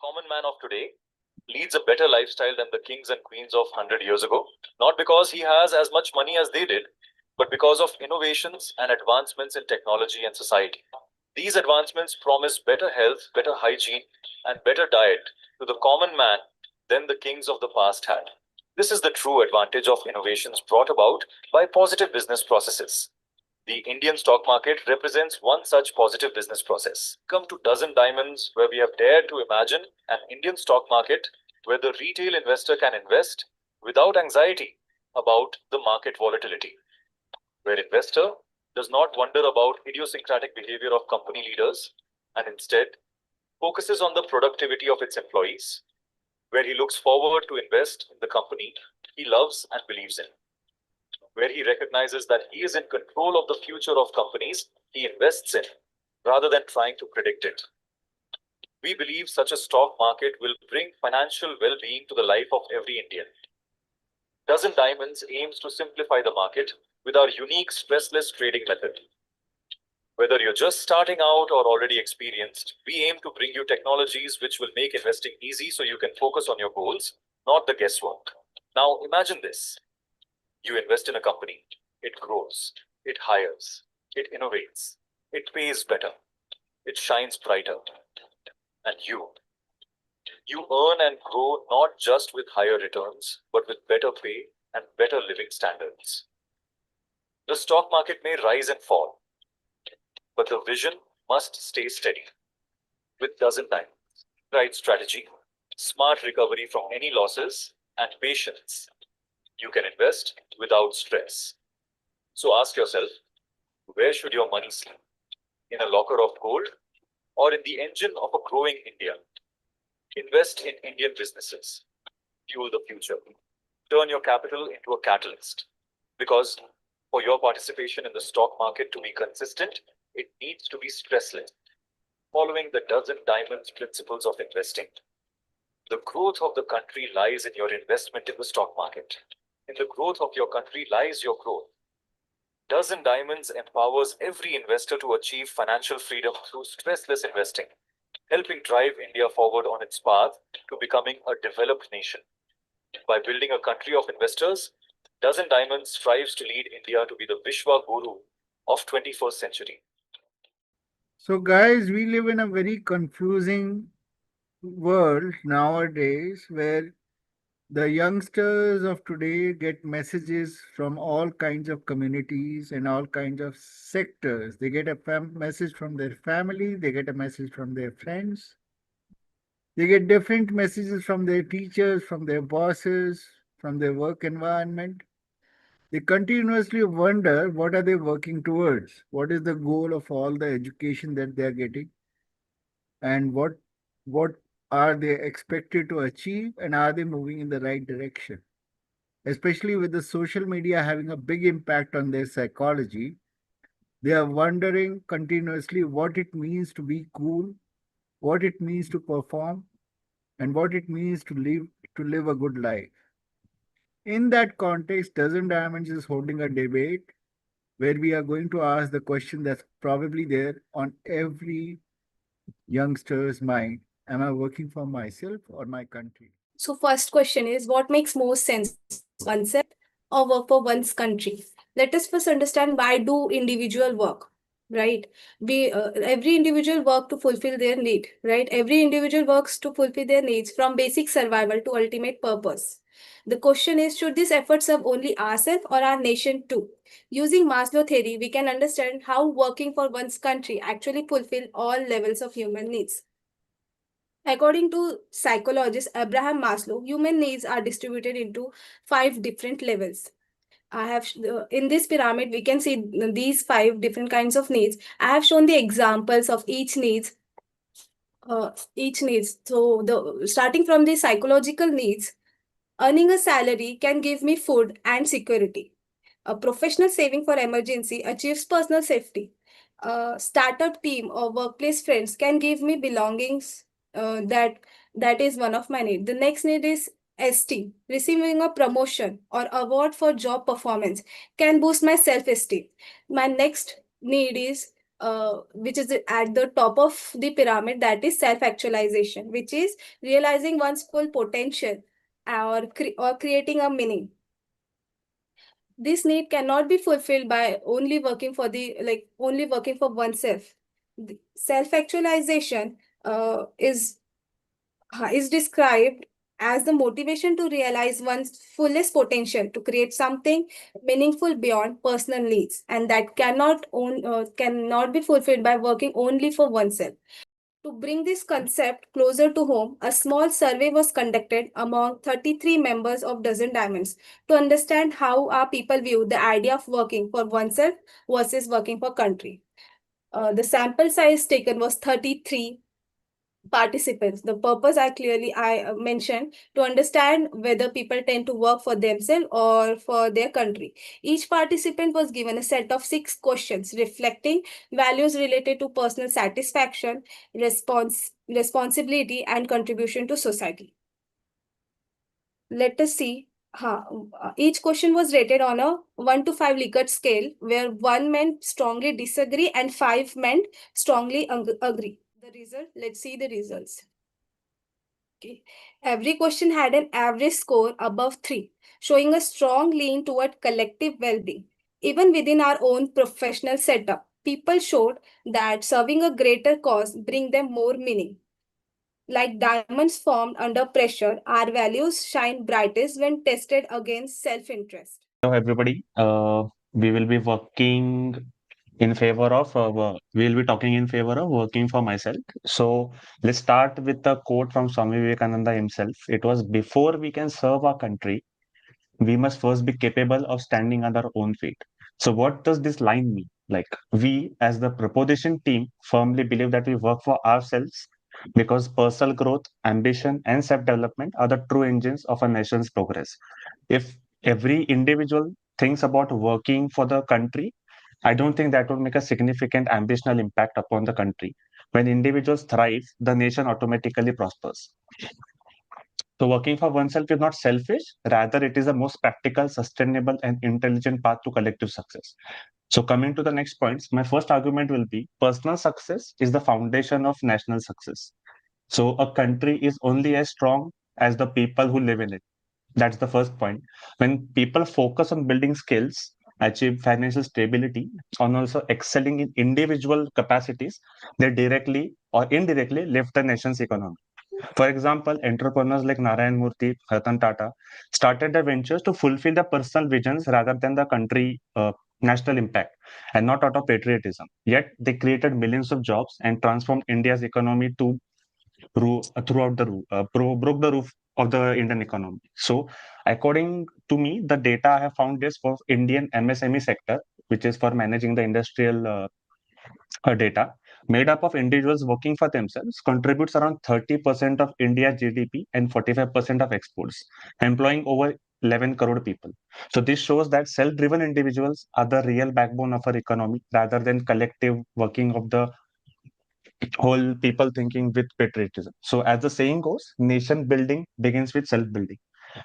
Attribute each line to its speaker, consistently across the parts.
Speaker 1: common man of today leads a better lifestyle than the kings and queens of 100 years ago, not because he has as much money as they did, but because of innovations and advancements in technology and society. These advancements promise better health, better hygiene, and better diet to the common man than the kings of the past had. This is the true advantage of innovations brought about by positive business processes. The Indian stock market represents one such positive business process. Come to Dozen Diamonds, where we have dared to imagine an Indian stock market where the retail investor can invest without anxiety about the market volatility, where investor does not wonder about idiosyncratic behavior of company leaders and instead focuses on the productivity of its employees, where he looks forward to invest in the company he loves and believes in, where he recognizes that he is in control of the future of companies he invests in rather than trying to predict it. We believe such a stock market will bring financial well being to the life of every Indian. Dozen Diamonds aims to simplify the market with our unique stressless trading method. Whether you're just starting out or already experienced, we aim to bring you technologies which will make investing easy so you can focus on your goals, not the guesswork. Now imagine this. You invest in a company, it grows, it hires, it innovates, it pays better, it shines brighter. And you earn and grow not just with higher returns, but with better pay and better living standards. The stock market may rise and fall, but the vision must stay steady. With Dozen Diamonds, right strategy, smart recovery from any losses, and patience, you can invest without stress. So ask yourself, where should your money sleep? In a locker of gold or in the engine of a growing India? Invest in Indian businesses. Fuel the future. Turn your capital into a catalyst. Because for your participation in the stock market to be consistent, it needs to be stressless, following the Dozen Diamonds principles of investing. The growth of the country lies in your investment in the stock market. In the growth of your country lies your growth. Dozen Diamonds empowers every investor to achieve financial freedom through stressless investing, helping drive India forward on its path to becoming a developed nation. By building a country of investors, Dozen Diamonds strives to lead India to be the Vishwa Guru of 21st century.
Speaker 2: So, guys, we live in a very confusing world nowadays where the youngsters of today get messages from all kinds of communities and all kinds of sectors. They get a message from their family, they get a message from their friends, they get different messages from their teachers, from their bosses, from their work environment. They continuously wonder what are they working towards? What is the goal of all the education that they are getting? And what are they expected to achieve? And are they moving in the right direction? Especially with the social media having a big impact on their psychology, they are wondering continuously what it means to be cool, what it means to perform, and what it means to live a good life. In that context, Dozen Diamonds is holding a debate where we are going to ask the question that's probably there on every youngster's mind. Am I working for myself or my country?
Speaker 3: So first question is, what makes most sense, oneself or work for one's country? Let us first understand why do individual work, right? We every individual work to fulfill their need, right? Every individual works to fulfill their needs from basic survival to ultimate purpose. The question is, should this effort serve only ourselves or our nation too? Using Maslow theory, we can understand how working for one's country actually fulfill all levels of human needs. According to psychologist Abraham Maslow, human needs are distributed into 5 different levels. I have in this pyramid we can see these 5 different kinds of needs. I have shown the examples of each needs. So the starting from the psychological needs, earning a salary can give me food and security. A professional saving for emergency achieves personal safety. A startup team or workplace friends can give me belongings. That is one of my needs. The next need is esteem. Receiving a promotion or award for job performance can boost my self-esteem. My next need is which is at the top of the pyramid, that is self-actualization, which is realizing one's full potential or creating a meaning. This need cannot be fulfilled by only working for only working for oneself. Self-actualization is described as the motivation to realize one's fullest potential to create something meaningful beyond personal needs, and that cannot be fulfilled by working only for oneself. To bring this concept closer to home, a small survey was conducted among 33 members of Dozen Diamonds to understand how our people view the idea of working for oneself versus working for country. The sample size taken was 33 participants. The purpose I mentioned to understand whether people tend to work for themselves or for their country. Each participant was given a set of 6 questions reflecting values related to personal satisfaction, responsibility, and contribution to society. Let us see. Each question was rated on a 1 to 5 Likert scale, where 1 meant strongly disagree and 5 meant strongly agree. The result, let's see the results. Okay. Every question had an average score above 3, showing a strong lean toward collective well-being. Even within our own professional setup, people showed that serving a greater cause bring them more meaning. Like diamonds formed under pressure, our values shine brightest when tested against self-interest.
Speaker 4: Hello, everybody. We will be working in favor of, we will be talking in favor of working for myself. So let's start with a quote from Swami Vivekananda himself. It was, before we can serve our country, we must first be capable of standing on our own feet. So what does this line mean? Like, we as the proposition team firmly believe that we work for ourselves because personal growth, ambition, and self-development are the true engines of a nation's progress. If every individual thinks about working for the country, I don't think that would make a significant ambitional impact upon the country. When individuals thrive, the nation automatically prospers. So working for oneself is not selfish, rather it is the most practical, sustainable, and intelligent path to collective success. So coming to the next points, my first argument will be personal success is the foundation of national success. So a country is only as strong as the people who live in it. That's the first point. When people focus on building skills, achieve financial stability, and also excelling in individual capacities, they directly or indirectly lift the nation's economy. For example, entrepreneurs like Narayan Murthy, Ratan Tata started their ventures to fulfill their personal visions rather than the country national impact, and not out of patriotism. Yet they created millions of jobs and transformed India's economy to throughout the roof, broke the roof of the Indian economy. So, according to me, the data I have found is for Indian MSME sector, which is for managing the industrial data, made up of individuals working for themselves, contributes around 30% of India's GDP and 45% of exports, employing over 11 crore people. So this shows that self-driven individuals are the real backbone of our economy rather than collective working of the whole people thinking with patriotism. So as the saying goes, nation building begins with self-building.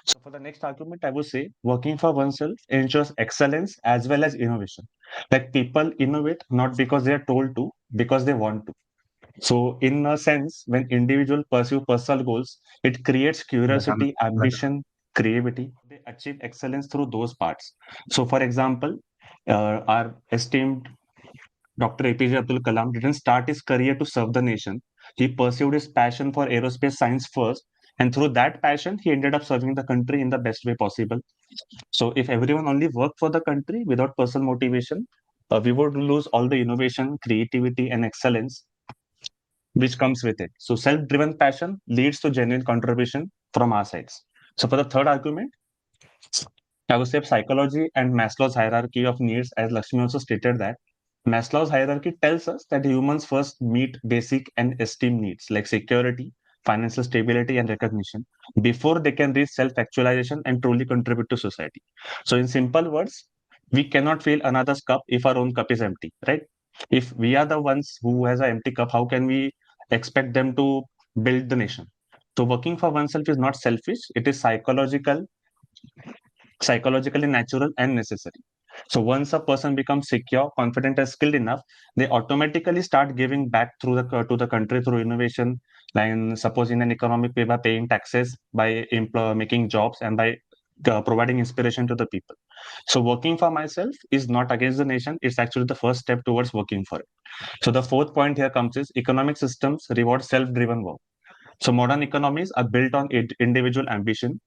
Speaker 4: So for the next argument, I would say working for oneself ensures excellence as well as innovation. Like people innovate not because they are told to, because they want to. So in a sense, when individuals pursue personal goals, it creates curiosity, ambition, creativity. They achieve excellence through those parts. So for example, our esteemed Dr. APJ Abdul Kalam didn't start his career to serve the nation. He pursued his passion for aerospace science first, and through that passion, he ended up serving the country in the best way possible. So, if everyone only worked for the country without personal motivation, we would lose all the innovation, creativity, and excellence which comes with it. So, self driven passion leads to genuine contribution from our sides. So, for the third argument, I would say psychology and Maslow's hierarchy of needs, as Lakshmi also stated that Maslow's hierarchy tells us that humans first meet basic and esteem needs like security, financial stability, and recognition before they can reach self-actualization and truly contribute to society. So, in simple words, we cannot fill another's cup if our own cup is empty, right? If we are the ones who has an empty cup, how can we expect them to build the nation? So, working for oneself is not selfish; it is psychologically natural and necessary. So once a person becomes secure, confident, and skilled enough, they automatically start giving back through to the country through innovation. Like suppose in an economic way, by paying taxes, by making jobs, and by providing inspiration to the people. So working for myself is not against the nation; it's actually the first step towards working for it. So the fourth point here comes is economic systems reward self-driven work. So modern economies are built on individual ambition.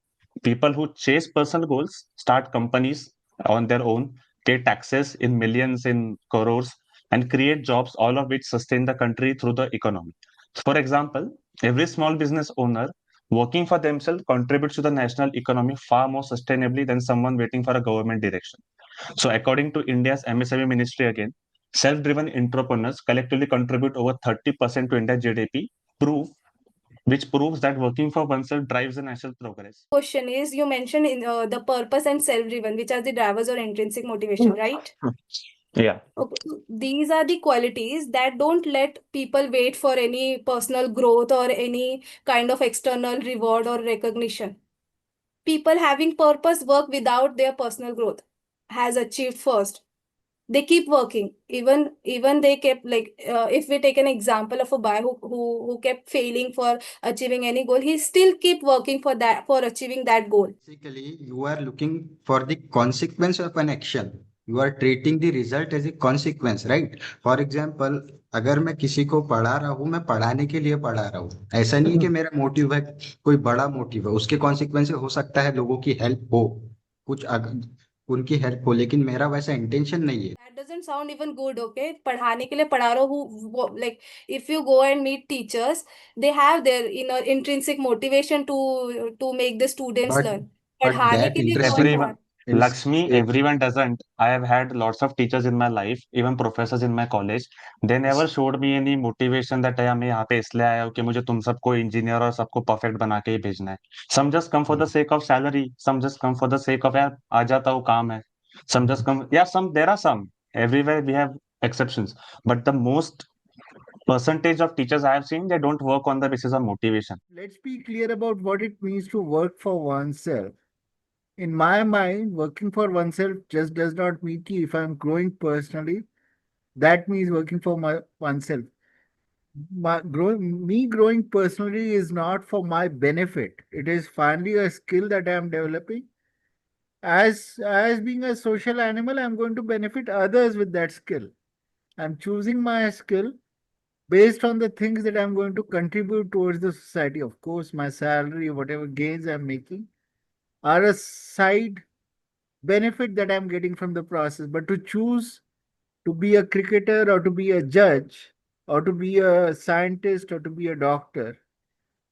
Speaker 4: People who chase personal goals start companies on their own, pay taxes in millions, in crores, and create jobs, all of which sustain the country through the economy. For example, every small business owner working for themselves contributes to the national economy far more sustainably than someone waiting for a government direction. So, according to India's MSME ministry again, self-driven entrepreneurs collectively contribute over 30% to India's GDP, proof which proves that working for oneself drives the national progress.
Speaker 3: Question is, you mentioned in the purpose and self-driven, which are the drivers or intrinsic motivation, right?
Speaker 4: Yeah.
Speaker 3: Okay. These are the qualities that don't let people wait for any personal growth or any kind of external reward or recognition. People having purpose work without their personal growth has achieved first. They keep working, even they kept like if we take an example of a boy who kept failing for achieving any goal, he still keep working for that, for achieving that goal.
Speaker 5: Basically, you are looking for the consequence of an action. You are treating the result as a consequence, right? For example, अगर मैं किसी को पढ़ा रहा हूँ, मैं पढ़ाने के लिए पढ़ा रहा हूँ, ऐसा नहीं है कि मेरा मोटिव है कोई बड़ा मोटिव है। उसके कॉन्सिक्वेंस हो सकता है लोगों की हेल्प हो, कुछ उनकी हेल्प हो, लेकिन मेरा वैसा इंटेंशन नहीं है।
Speaker 3: That doesn't sound even good, okay? पढ़ाने के लिए पढ़ा रहा हूँ, like if you go and meet teachers, they have their inner intrinsic motivation to make the students
Speaker 5: but
Speaker 3: learn.
Speaker 5: But
Speaker 3: पढ़ाने
Speaker 5: दैट
Speaker 3: के लिए कौन
Speaker 5: इंटरेस्टिंग
Speaker 3: पढ़ा
Speaker 4: Everyone,
Speaker 3: रहा है?
Speaker 4: Lakshmi, everyone doesn't. I have had lots of teachers in my life, even professors in my college. They never showed me any motivation that मैं यहाँ पे इसलिए आया हूँ कि मुझे तुम सबको इंजीनियर और सबको परफेक्ट बना के ही भेजना है. Some just come for the sake of salary. Some just come for the sake of यार आ जाता हूँ काम है. Some just come. Yeah, some there are some. Everywhere we have exceptions, but the most percentage of teachers I have seen, they don't work on the basis of motivation.
Speaker 2: Let's be clear about what it means to work for oneself. In my mind, working for oneself just does not mean ki if I'm growing personally, that means working for oneself. Me growing personally is not for my benefit. It is finally a skill that I am developing. As being a social animal, I'm going to benefit others with that skill. I'm choosing my skill based on the things that I'm going to contribute towards the society. Of course, my salary, whatever gains I'm making, are a side benefit that I'm getting from the process. But to choose to be a cricketer or to be a judge or to be a scientist or to be a doctor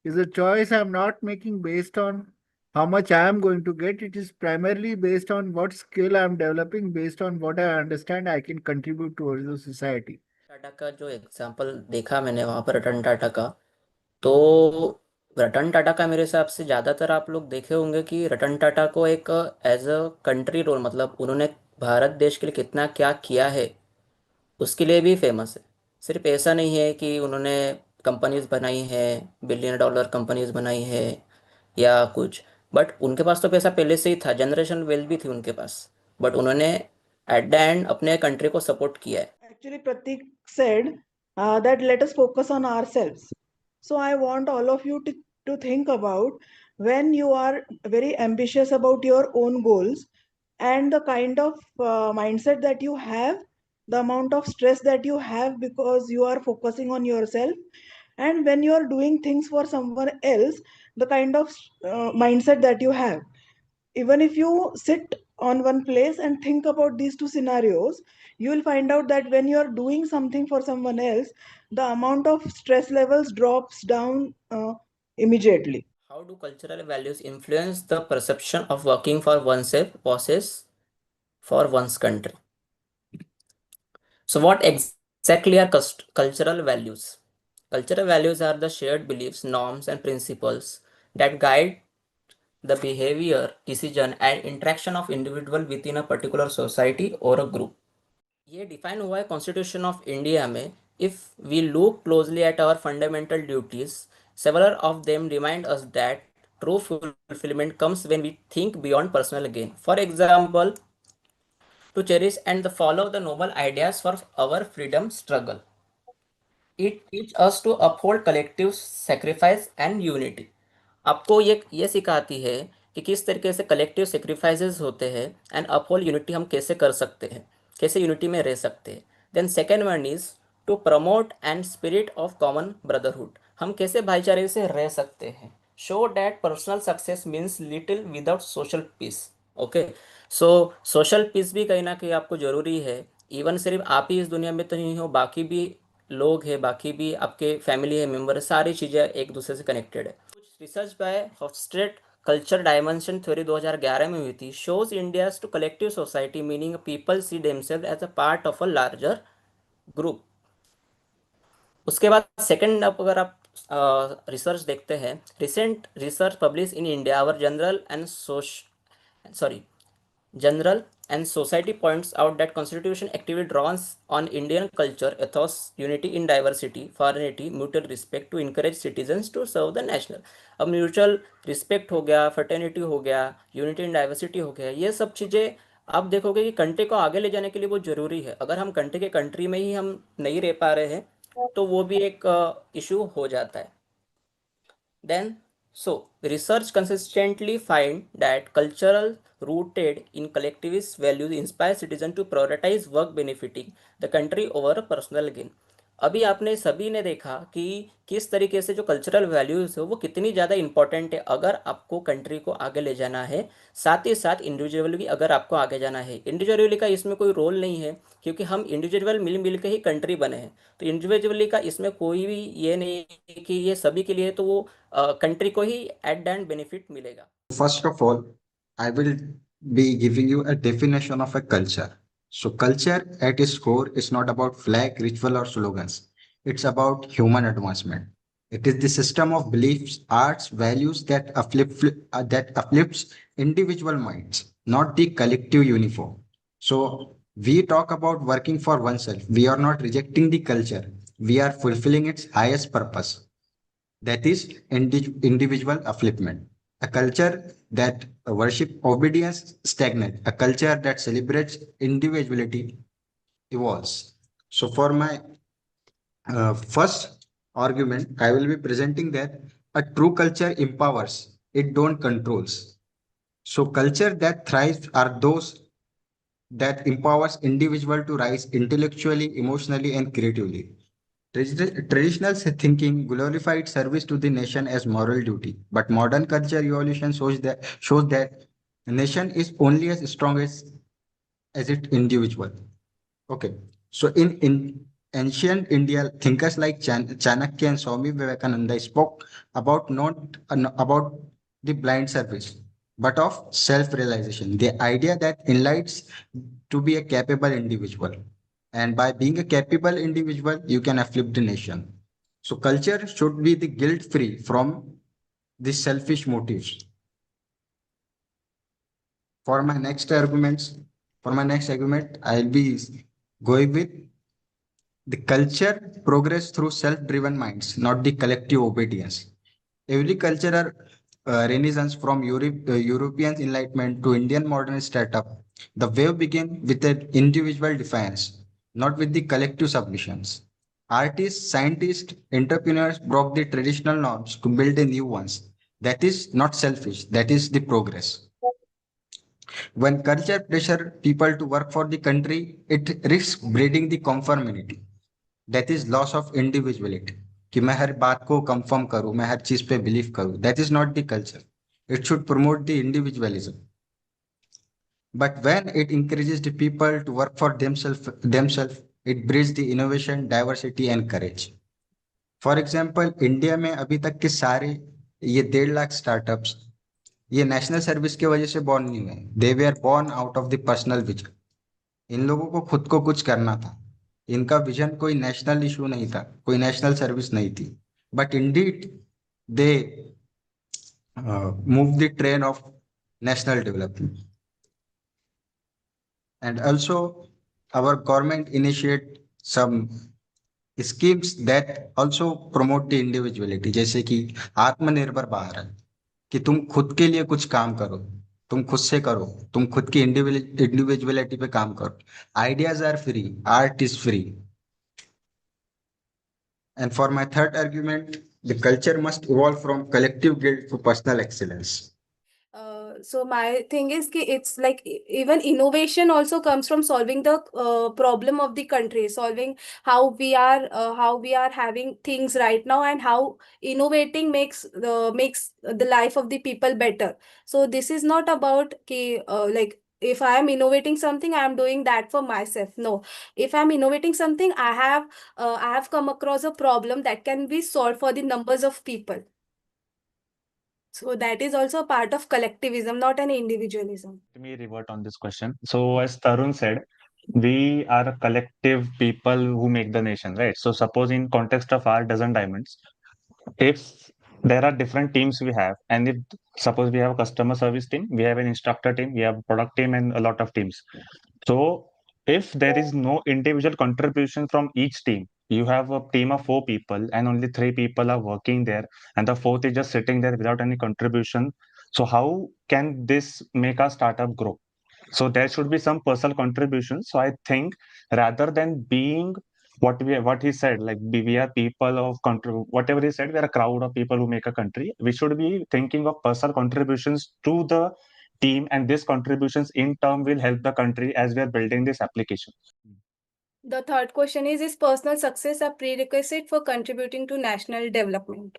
Speaker 2: is a choice I'm not making based on how much I am going to get. It is primarily based on what skill I'm developing, based on what I understand I can contribute towards the society.
Speaker 6: Tata का जो example देखा मैंने वहाँ पर रतन टाटा का, तो रतन टाटा का मेरे हिसाब से ज़्यादातर आप लोग देखे होंगे कि रतन टाटा को एक एज अ कंट्री रोल, मतलब उन्होंने भारत देश के लिए कितना क्या किया है उसके लिए भी फेमस है। सिर्फ ऐसा नहीं है कि उन्होंने कंपनीज बनाई है, बिलियन डॉलर कंपनीज बनाई है या कुछ, बट उनके पास तो पैसा पहले से ही था, जनरेशन वेल्थ भी थी उनके पास, बट उन्होंने एट द एंड अपने कंट्री को सपोर्ट किया है।
Speaker 7: Actually, Pratik said that let us focus on ourselves. So I want all of you to think about when you are very ambitious about your own goals and the kind of mindset that you have, the amount of stress that you have because you are focusing on yourself, and when you are doing things for someone else, the kind of mindset that you have. Even if you sit on one place and think about these two scenarios, you will find out that when you are doing something for someone else, the amount of stress levels drops down immediately.
Speaker 6: How do cultural values influence the perception of working for oneself versus for one's country? So, what exactly are cultural values? Cultural values are the shared beliefs, norms, and principles that guide the behavior, decision, and interaction of individual within a particular society or a group. ये define हुआ है constitution of India में. If we look closely at our fundamental duties, several of them remind us that true fulfillment comes when we think beyond personal gain. For example, to cherish and follow the noble ideas for our freedom struggle. It teaches us to uphold collective sacrifice and unity. आपको ये सिखाती है कि किस तरीके से collective sacrifices होते हैं एंड अपहोल्ड यूनिटी हम कैसे कर सकते हैं, कैसे यूनिटी में रह सकते हैं. Then second one is to promote and spirit of common brotherhood. हम कैसे भाईचारे से रह सकते हैं. Show that personal success means little without social peace. Okay, so social peace भी कहीं ना कहीं आपको ज़रूरी है. इवन सिर्फ आप ही इस दुनिया में तो नहीं हो, बाकी भी लोग हैं, बाकी भी आपके फैमिली है, मेम्बर है, सारी चीज़ें एक दूसरे से कनेक्टेड है. कुछ research by Hofstede culture dimension theory 2011 में हुई थी. Shows India to collective society meaning people see themselves as a part of a larger group. उसके बाद सेकंड, अगर आप रिसर्च देखते हैं, recent research publish in India our General and Society points out that Constitution actively draws on Indian culture, ethos, unity in diversity, fraternity, mutual respect to encourage citizens to serve the national. अब mutual respect हो गया, fraternity हो गया, unity in diversity हो गया, ये सब चीज़ें आप देखोगे कि कंट्री को आगे ले जाने के लिए बहुत ज़रूरी है. अगर हम कंट्री के कंट्री में ही हम नहीं रह पा रहे हैं तो वो भी एक इशू हो जाता है. Then, so research consistently find that cultural rooted in collectivist values inspire citizens to prioritize work benefiting the country over personal gain. अभी आपने सभी ने देखा कि किस तरीके से जो कल्चरल वैल्यूज़ है वो कितनी ज़्यादा इंपॉर्टेंट है अगर आपको कंट्री को आगे ले जाना है. साथ ही साथ इंडिविजुअली अगर आपको आगे जाना है, इंडिविजुअली का इसमें कोई रोल नहीं है क्योंकि हम इंडिविजुअल मिल मिल के ही कंट्री बने हैं. तो इंडिविजुअली का इसमें कोई भी ये नहीं है कि ये सभी के लिए, तो वो कंट्री को ही एट द एंड बेनिफिट मिलेगा.
Speaker 5: First of all, I will be giving you a definition of a culture. So, culture at its core is not about flag, ritual, or slogans. It's about human advancement. It is the system of beliefs, arts, values that uplifts individual minds, not the collective uniform. So, we talk about working for oneself. We are not rejecting the culture. We are fulfilling its highest purpose, that is individual upliftment. A culture that worship obedience stagnate. A culture that celebrates individuality evolves. So for my first argument, I will be presenting that a true culture empowers, it don't controls. So culture that thrives are those that empowers individual to rise intellectually, emotionally, and creatively. Traditional thinking glorified service to the nation as moral duty, but modern culture evolution shows that a nation is only as strong as its individual. Okay, so in ancient India, thinkers like Chanakya and Swami Vivekananda spoke about not about the blind service, but of self-realization. The idea that enlightens to be a capable individual, and by being a capable individual, you can uplift the nation. So culture should be the guilt-free from the selfish motives. For my next arguments, for my next argument, I'll be going with the culture progress through self-driven minds, not the collective obedience. Every cultural renaissance from European enlightenment to Indian modern startup, the wave began with an individual defiance, not with the collective submissions. Artists, scientists, entrepreneurs broke the traditional norms to build a new ones. That is not selfish, that is the progress. When culture pressure people to work for the country, it risks breeding the conformity. That is loss of individuality. कि मैं हर बात को confirm करूं, मैं हर चीज पे believe करूं. That is not the culture. It should promote the individualism. But when it encourages the people to work for themselves, it breeds the innovation, diversity and courage. For example India में अभी तक के सारे ये 1.5 lakh startups ये national service की वजह से बॉर्न नहीं हुए. दे वे are born out of the personal vision. इन लोगों को खुद को कुछ करना था. इनका विजन कोई नेशनल इशू नहीं था, कोई नेशनल सर्विस नहीं थी. But Indeed they move the train of national development. And also our government initiate some schemes that also promote the individuality, जैसे कि आत्मनिर्भर भारत, कि तुम खुद के लिए कुछ काम करो. तुम खुद से करो, तुम खुद की इंडिविजुअलिटी पे काम करो. Ideas are free, art is free. And for my third argument, the culture must evolve from collective guilt to personal excellence.
Speaker 3: So my thing is कि it's like even innovation also comes from solving the problem of the country, solving how we are having things right now, and how innovating makes the life of the people better. So this is not about कि like if I am innovating something, I am doing that for myself. No, if I am innovating something, I have come across a problem that can be solved for the numbers of people. So that is also a part of collectivism, not an individualism.
Speaker 4: Let me revert on this question. So, as Tarun said, we are a collective people who make the nation, right? So, suppose in context of our dozen diamonds, if there are different teams we have, and if suppose we have a customer service team, we have an instructor team, we have a product team, and a lot of teams. So, if there is no individual contribution from each team, you have a team of four people, and only three people are working there, and the fourth is just sitting there without any contribution. So, how can this make our startup grow? So there should be some personal contribution. So I think rather than being what he said, like we are people of country, whatever he said, we are a crowd of people who make a country. We should be thinking of personal contributions to the team, and these contributions in turn will help the country as we are building this application.
Speaker 3: The third question is personal success a prerequisite for contributing to national development?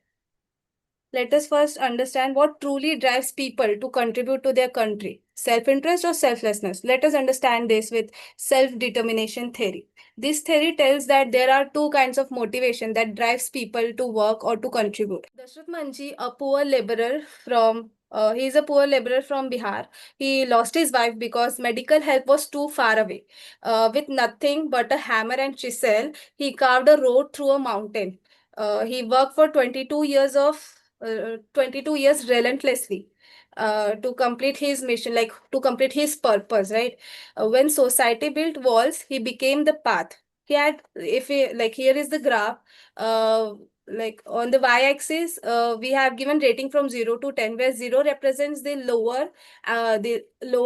Speaker 3: Let us first understand what truly drives people to contribute to their country. Self-interest or selflessness? Let us understand this with self-determination theory. This theory tells that there are two kinds of motivation that drives people to work or to contribute. Dashrath Manji, a poor laborer from he is a poor laborer from Bihar. He lost his wife because medical help was too far away. With nothing but a hammer and chisel, he carved a road through a mountain. He worked for 22 years relentlessly to complete his mission, like to complete his purpose, right? When society built walls, he became the path. He had, if he, like here is the graph, like on the y-axis, we have given rating from 0 to 10, where 0 represents the lower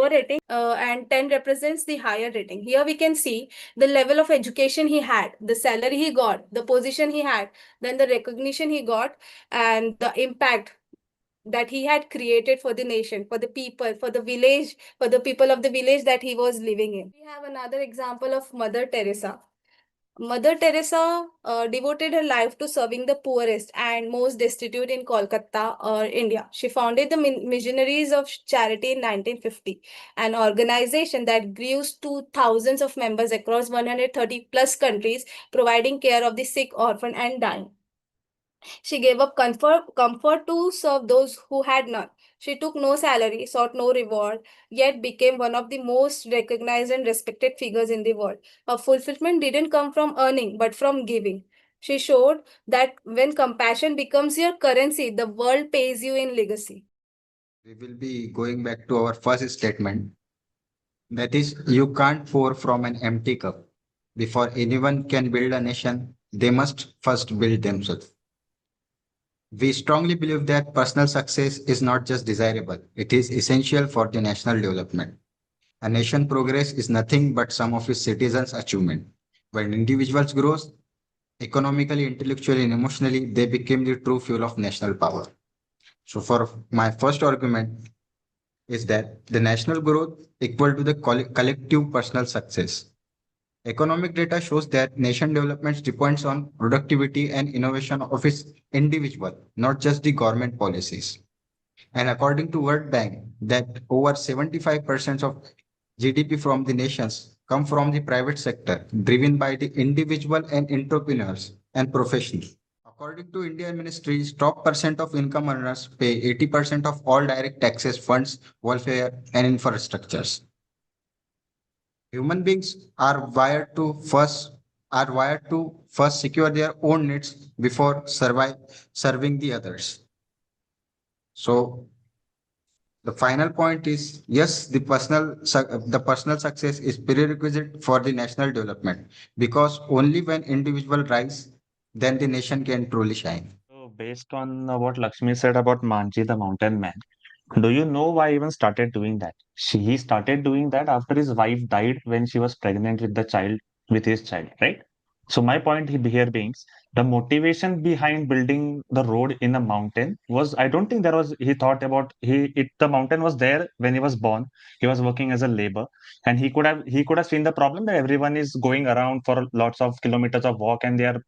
Speaker 3: rating, and 10 represents the higher rating. Here we can see the level of education he had, the salary he got, the position he had, then the recognition he got, and the impact that he had created for the nation, for the people, for the village, for the people of the village that he was living in. We have another example of Mother Teresa. Mother Teresa devoted her life to serving the poorest and most destitute in Kolkata or India. She founded the Missionaries of Charity in 1950, an organization that grew to thousands of members across 130 plus countries, providing care of the sick, orphan, and dying. She gave up comfort to serve those who had none. She took no salary, sought no reward, yet became one of the most recognized and respected figures in the world. Her fulfillment didn't come from earning, but from giving. She showed that when compassion becomes your currency, the world pays you in legacy.
Speaker 5: We will be going back to our first statement. That is, you can't pour from an empty cup. Before anyone can build a nation, they must first build themselves. We strongly believe that personal success is not just desirable, it is essential for the national development. A nation progress is nothing but sum of its citizens' achievement. When individuals grow economically, intellectually, and emotionally, they become the true fuel of national power. So, for my first argument is that the national growth equal to the collective personal success. Economic data shows that nation development depends on productivity and innovation of its individual, not just the government policies. And according to World Bank, that over 75% of GDP from the nations come from the private sector, driven by the individual and entrepreneurs and professionals. According to India ministries, top percent of income earners pay 80% of all direct taxes, funds, welfare, and infrastructures. Human beings are wired to first secure their own needs before serving the others. So the final point is yes, the personal success is prerequisite for the national development because only when individual rise, then the nation can truly shine.
Speaker 4: So based on what Lakshmi said about Manji, the mountain man, Do you know why he even started doing that? He started doing that after his wife died when she was pregnant with the child, with his child, right? So my point here being, the motivation behind building the road in a mountain was, I don't think there was, he thought about, the mountain was there when he was born. He was working as a labor, and he could have seen the problem that everyone is going around for lots of kilometers of walk, and they are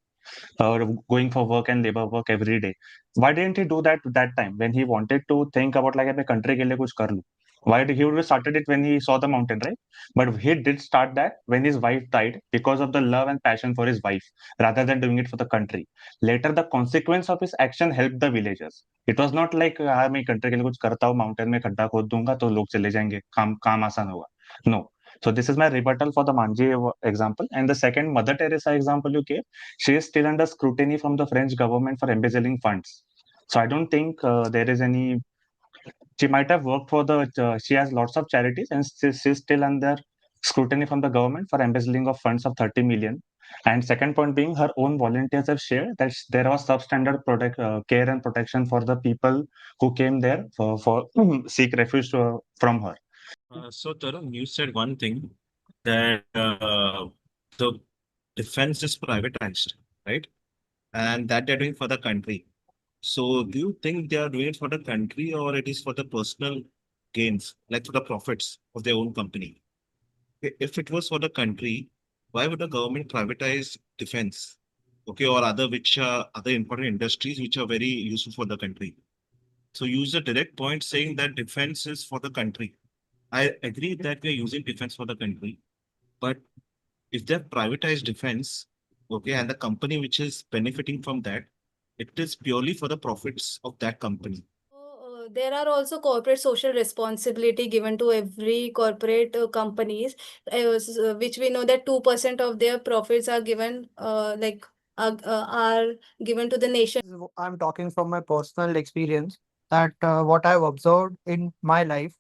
Speaker 4: going for work and labor work every day. Why didn't he do that that time when he wanted to think about like मैं country के लिए कुछ कर लूं? Why did he would have started it when he saw the mountain, right? But he did start that when his wife died because of the love and passion for his wife, rather than doing it for the country. Later, the consequence of his action helped the villagers. It was not like हाँ मैं country के लिए कुछ करता हूँ, mountain में खड्डा खोद दूंगा तो लोग चले जाएंगे, काम काम आसान होगा. No. So this is my rebuttal for the Manji example. And the second Mother Teresa example you gave, she is still under scrutiny from the French government for embezzling funds. So I don't think there is any. She might have worked for the. She has lots of charities, and she's still under scrutiny from the government for embezzling of funds of 30 million. And second point being, her own volunteers have shared that there was substandard care and protection for the people who came there for seek refuge from her.
Speaker 8: So Tarun, you said one thing that the defense is privatized, right? And that they're doing for the country. So do you think they are doing it for the country or it is for the personal gains, like for the profits of their own company? If it was for the country, why would the government privatize defense? Okay, or other which are other important industries which are very useful for the country. So use a direct point saying that defense is for the country. I agree that we are using defense for the country, but if they've privatized defense, okay, and the company which is benefiting from that, it is purely for the profits of that company.
Speaker 3: So, there are also corporate social responsibility given to every corporate companies, which we know that 2% of their profits are given, are given to the nation.
Speaker 9: I'm talking from my personal experience that what I've observed in my life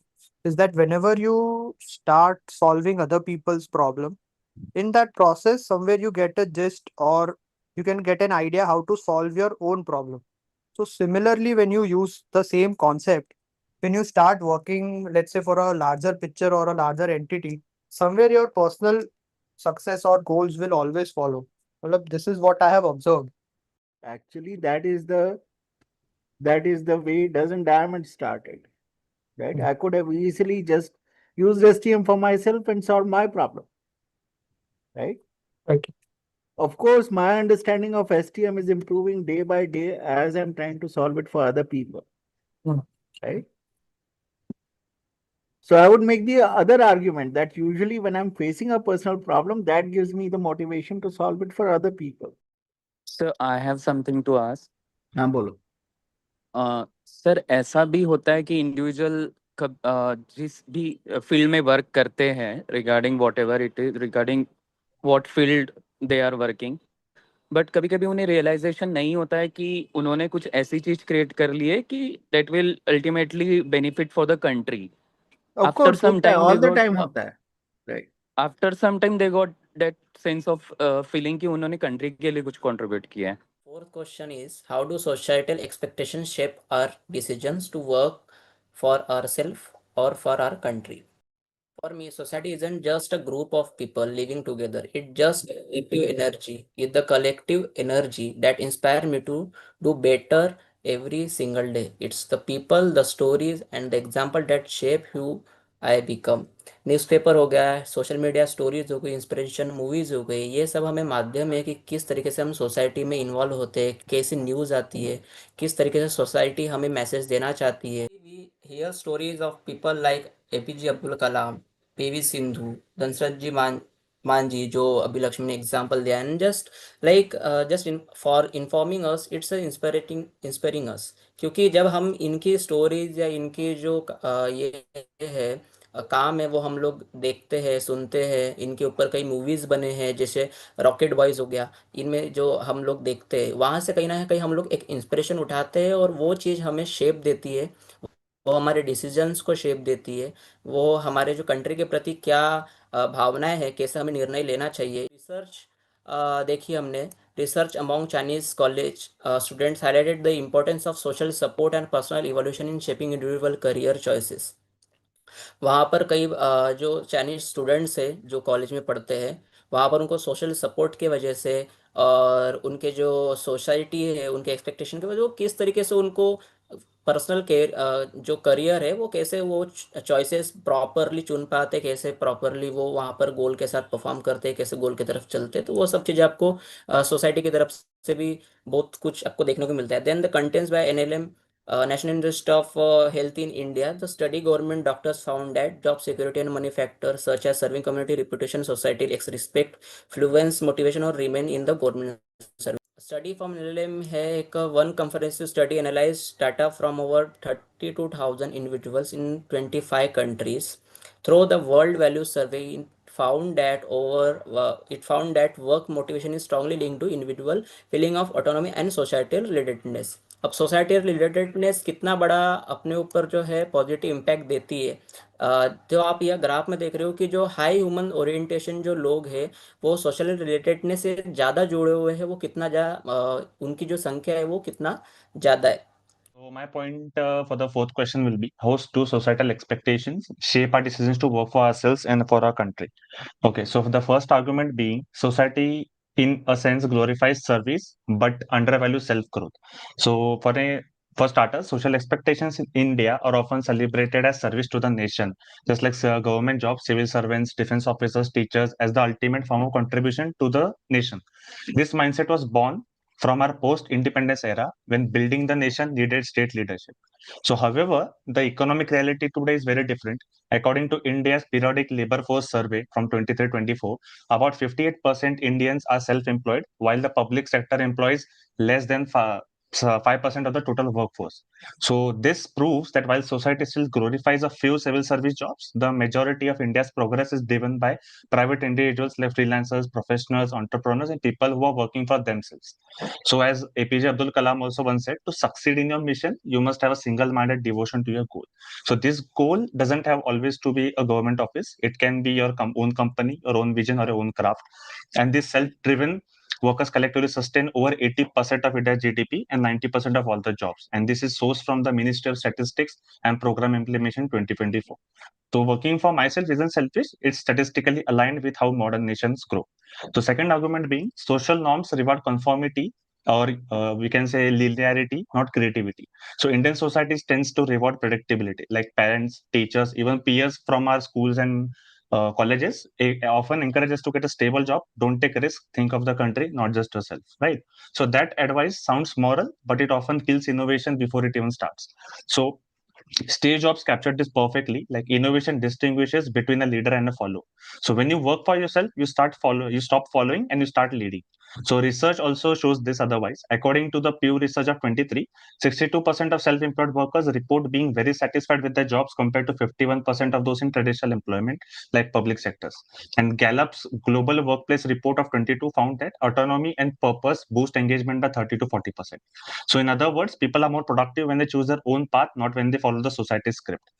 Speaker 9: is that whenever you start solving other people's problem, in that process, somewhere you get a gist or you can get an idea how to solve your own problem. So similarly, when you use the same concept, when you start working, let's say for a larger picture or a larger entity, somewhere your personal success or goals will always follow. Well, this is what I have observed.
Speaker 2: Actually, that is the way doesn't diamond started, right? I could have easily just used STM for myself and solved my problem, right?
Speaker 9: Right.
Speaker 2: Of course, my understanding of STM is improving day by day as I'm trying to solve it for other people, right? So I would make the other argument that usually when I'm facing a personal problem, that gives me the motivation to solve it for other people.
Speaker 10: Sir I have something to ask
Speaker 2: हाँ बोलो.
Speaker 10: Sir ऐसा भी होता है कि individual जिस भी field में वर्क करते हैं regarding whatever it is regarding what field they are working but कभी कभी उन्हें रियलाइजेशन नहीं होता है कि उन्होंने कुछ ऐसी चीज क्रिएट कर ली है कि that will ultimately benefit for the country
Speaker 2: Of
Speaker 10: after
Speaker 2: course,
Speaker 10: some
Speaker 2: होता है,
Speaker 10: टाइम
Speaker 2: all the time होता है, right?
Speaker 10: After some time they got that sense of feeling कि उन्होंने कंट्री के लिए कुछ कंट्रीब्यूट किया है.
Speaker 6: Fourth question is, how do societal expectations shape our decisions to work for ourselves or for our country? For me, society isn't just a group of people living together. It's just collective energy. It's the collective energy that inspire me to do better every single day. It's the people, the stories, and the example that shape who I become. Newspaper हो गया, social media stories हो गई, inspiration movies हो गई, ये सब हमें माध्यम है कि किस तरीके से हम सोसाइटी में इन्वॉल्व होते हैं, कैसी न्यूज़ आती है, किस तरीके से सोसाइटी हमें मैसेज देना चाहती है. We hear stories of people like APJ Abdul Kalam, PV Sindhu, Dashrath ji Manjhi, जो अभी लक्ष्मी ने एग्जांपल दिया, and just like just in for informing us, it's inspiring us. क्योंकि जब हम इनकी स्टोरीज या इनकी जो ये है काम है वो हम लोग देखते हैं, सुनते हैं, इनके ऊपर कई मूवीज़ बने हैं जैसे रॉकेट बॉयज़ हो गया, इनमें जो हम लोग देखते हैं वहाँ से कहीं ना कहीं हम लोग एक इंस्पिरेशन उठाते हैं और वो चीज़ हमें शेप देती है, वो हमारे डिसीजंस को शेप देती है, वो हमारे जो कंट्री के प्रति क्या भावनाएं हैं, कैसे हमें निर्णय लेना चाहिए. रिसर्च देखी हमने research among Chinese college students highlighted the importance of social support and personal evolution in shaping individual career choices. वहाँ पर कई जो चाइनीज स्टूडेंट्स है जो कॉलेज में पढ़ते हैं, वहाँ पर उनको सोशल सपोर्ट की वजह से और उनके जो सोसाइटी है उनके एक्सपेक्टेशन की वजह से वो किस तरीके से उनको पर्सनल केयर जो करियर है वो कैसे वो चॉइसेस प्रॉपरली चुन पाते, कैसे प्रॉपरली वो वहाँ पर गोल के साथ परफॉर्म करते हैं, कैसे गोल की तरफ चलते हैं, तो वो सब चीज़ें आपको सोसाइटी की तरफ से भी बहुत कुछ आपको देखने को मिलता है. Then the contents by NLM, National Institute of Health in India, the study government doctors found that job security and money factors such as serving community, reputation, societal respect, fluence, motivation or remain in the government service. Study from NLM है एक one comprehensive study analyzed data from over 32,000 individuals in 25 countries. Through the World Values Survey, it found that work motivation is strongly linked to individual feeling of autonomy and societal relatedness. अब society relatedness कितना बड़ा अपने ऊपर जो है positive impact देती है, जो आप यह ग्राफ में देख रहे हो कि जो हाई ह्यूमन ओरिएंटेशन जो लोग हैं वो सोशल रिलेटेडनेस से ज़्यादा जुड़े हुए हैं, वो कितना ज़्यादा उनकी जो संख्या है वो कितना ज़्यादा है.
Speaker 4: So my point for the fourth question will be, how do societal expectations shape our decisions to work for ourselves and for our country? Okay, so the first argument being, society in a sense glorifies service but undervalues self-growth. So for starters, social expectations in India are often celebrated as service to the nation, just like government jobs, civil servants, defense officers, teachers, as the ultimate form of contribution to the nation. This mindset was born from our post-independence era when building the nation needed state leadership. So, however, the economic reality today is very different. According to India's periodic labor force survey from 23-24, about 58% Indians are self-employed, while the public sector employs less than 5% of the total workforce. So this proves that while society still glorifies a few civil service jobs, the majority of India's progress is driven by private individuals like freelancers, professionals, entrepreneurs, and people who are working for themselves. So as APJ Abdul Kalam also once said, to succeed in your mission, you must have a single-minded devotion to your goal. So this goal doesn't have always to be a government office. It can be your own company, your own vision, or your own craft. And this self-driven workers collectively sustain over 80% of India's GDP and 90% of all the jobs. And this is sourced from the Ministry of Statistics and Program Implementation 2024. So working for myself isn't selfish, it's statistically aligned with how modern nations grow. So second argument being, social norms reward conformity, or we can say linearity, not creativity. So Indian societies tends to reward predictability, like parents, teachers, even peers from our schools and colleges often encourage us to get a stable job, don't take risk, think of the country, not just yourself, right? So that advice sounds moral, but it often kills innovation before it even starts. So stage jobs captured this perfectly. Like innovation distinguishes between a leader and a follower. So when you work for yourself, you stop following and you start leading. So research also shows this otherwise. According to the Pew Research of 23, 62% of self-employed workers report being very satisfied with their jobs compared to 51% of those in traditional employment, like public sectors. And Gallup's Global Workplace Report of 22 found that autonomy and purpose boost engagement by 30 to 40%. So in other words, people are more productive when they choose their own path, not when they follow the society's script.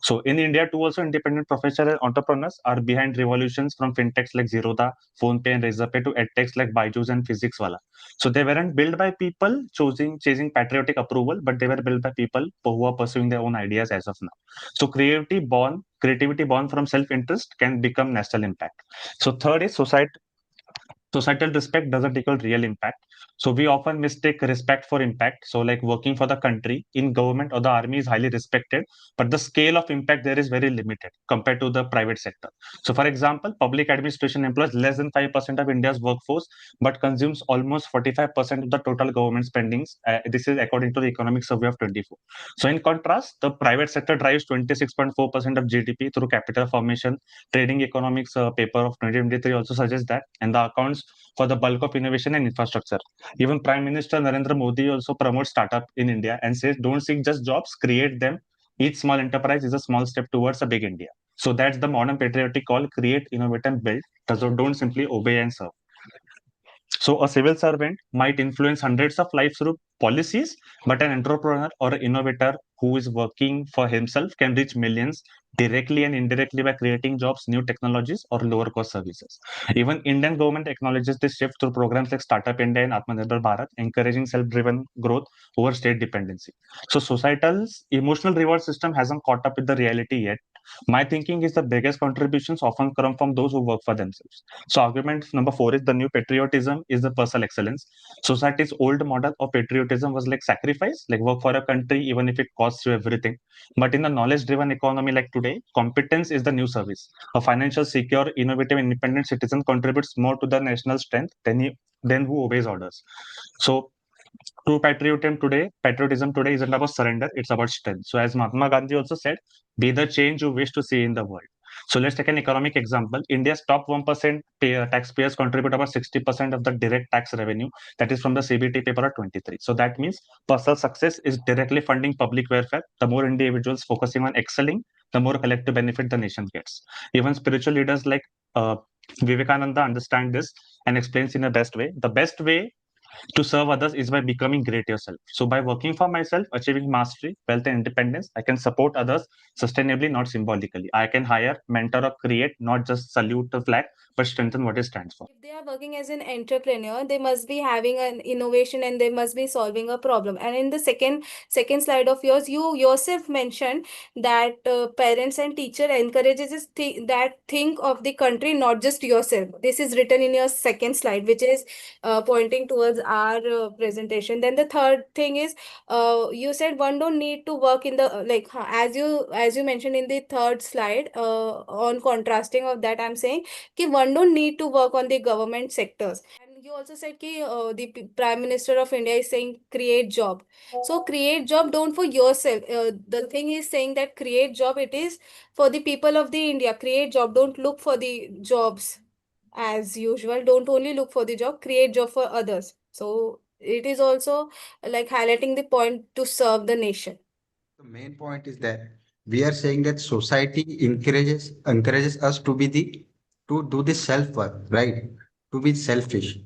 Speaker 4: So in India too, also independent professional entrepreneurs are behind revolutions from fintechs like Zerodha, PhonePe and Razorpay to edtechs like Byju's and Physics Wala. So they weren't built by people chasing patriotic approval, but they were built by people who are pursuing their own ideas as of now. So creativity born from self-interest can become national impact. So third is societal respect doesn't equal real impact. So we often mistake respect for impact. So like working for the country in government or the army is highly respected, but the scale of impact there is very limited compared to the private sector. So for example, public administration employs less than 5% of India's workforce, but consumes almost 45% of the total government spendings. This is according to the economic survey of 24. So in contrast, the private sector drives 26.4% of GDP through capital formation. Trading economics paper of 2023 also suggests that, and the accounts for the bulk of innovation and infrastructure. Even Prime Minister Narendra Modi also promotes startup in India and says, don't seek just jobs, create them. Each small enterprise is a small step towards a big India. So that's the modern patriotic call: create, innovate, and build. So don't simply obey and serve. So a civil servant might influence hundreds of lives through policies, but an entrepreneur or an innovator who is working for himself can reach millions directly and indirectly by creating jobs, new technologies, or lower cost services. Even Indian government acknowledges this shift through programs like Startup India and Atmanirbhar Bharat, encouraging self-driven growth over state dependency. So societal's emotional reward system hasn't caught up with the reality yet. My thinking is the biggest contributions often come from those who work for themselves. So argument number 4 is the new patriotism is the personal excellence. Society's old model of patriotism was like sacrifice, like work for a country even if it costs you everything. But in a knowledge-driven economy like today, competence is the new service. A financial, secure, innovative, independent citizen contributes more to the national strength than who obeys orders. So true patriotism today isn't about surrender, it's about strength. So as Mahatma Gandhi also said, be the change you wish to see in the world. So let's take an economic example. India's top 1% taxpayers contribute about 60% of the direct tax revenue. That is from the CBT paper of 23. So that means personal success is directly funding public welfare. The more individuals focusing on excelling, the more collective benefit the nation gets. Even spiritual leaders like Vivekananda understand this and explains in the best way. The best way to serve others is by becoming great yourself. So by working for myself, achieving mastery, wealth, and independence, I can support others sustainably, not symbolically. I can hire, mentor, or create, not just salute the flag, but strengthen what it stands for.
Speaker 3: If they are working as an entrepreneur, they must be having an innovation and they must be solving a problem. And in the second slide of yours, you yourself mentioned that parents and teacher encourages that think of the country, not just yourself. This is written in your second slide, which is pointing towards our presentation. Then the third thing is, you said one don't need to work in the as you mentioned in the third slide, on contrasting of that, I'm saying कि one don't need to work on the government sectors. And you also said कि the Prime Minister of India is saying create job. So create job don't for yourself. The thing is saying that create job, it is for the people of the India. Create job, don't look for the jobs as usual. Don't only look for the job, create job for others. So it is also like highlighting the point to serve the nation.
Speaker 5: The main point is that we are saying that society encourages us to be the to do the self work, right? To be selfish.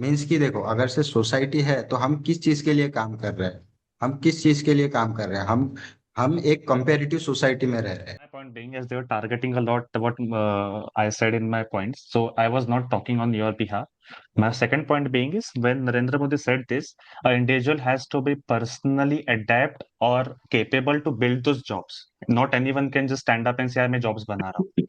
Speaker 5: Means कि देखो अगर से society है तो हम किस चीज के लिए काम कर रहे हैं, हम किस चीज के लिए काम कर रहे हैं, हम एक कंपेरेटिव सोसाइटी में रह रहे हैं.
Speaker 4: My point being, as they were targeting a lot what I said in my points, so I was not talking on your behalf. My second point being is when Narendra Modi said this, an individual has to be personally adapt or capable to build those jobs. Not anyone can just stand up and say, "I'm jobs bana raha hu."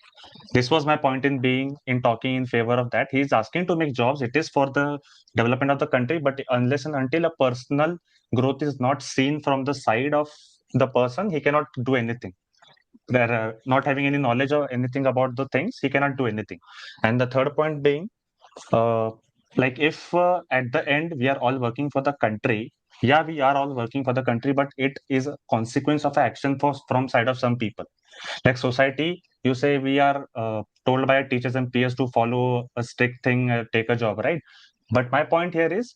Speaker 4: This was my point in talking in favor of that. He is asking to make jobs. It is for the development of the country, but unless and until a personal growth is not seen from the side of the person, he cannot do anything. They're not having any knowledge or anything about the things, he cannot do anything. And the third point being, uh, like if at the end we are all working for the country, yeah, we are all working for the country, but it is a consequence of action from side of some people. Like society, you say we are told by our teachers and peers to follow a strict thing, take a job, right? But my point here is,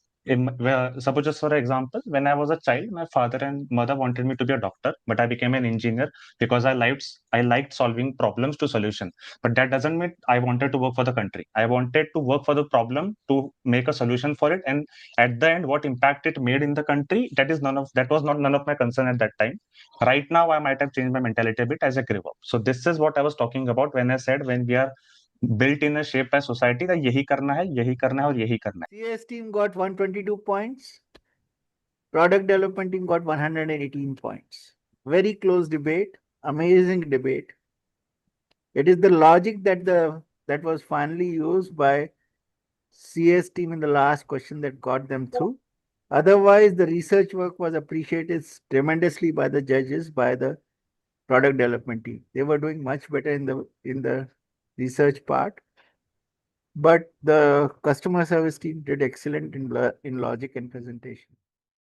Speaker 4: suppose just for example, when I was a child, my father and mother wanted me to be a doctor, but I became an engineer because I liked solving problems to solution. But that doesn't mean I wanted to work for the country. I wanted to work for the problem to make a solution for it, and at the end, what impact it made in the country, that was not none of my concern at that time. Right now, I might have changed my mentality a bit as I grew up. So this is what I was talking about when I said when we are built in a shape by society that यही करना है, यही करना है और यही करना है.
Speaker 2: CS team got 122 points. Product development team got 118 points. Very close debate, amazing debate. It is the logic that was finally used by CS team in the last question that got them through. Otherwise, the research work was appreciated tremendously by the judges, by the product development team. They were doing much better in the research part, but the customer service team did excellent in logic and presentation.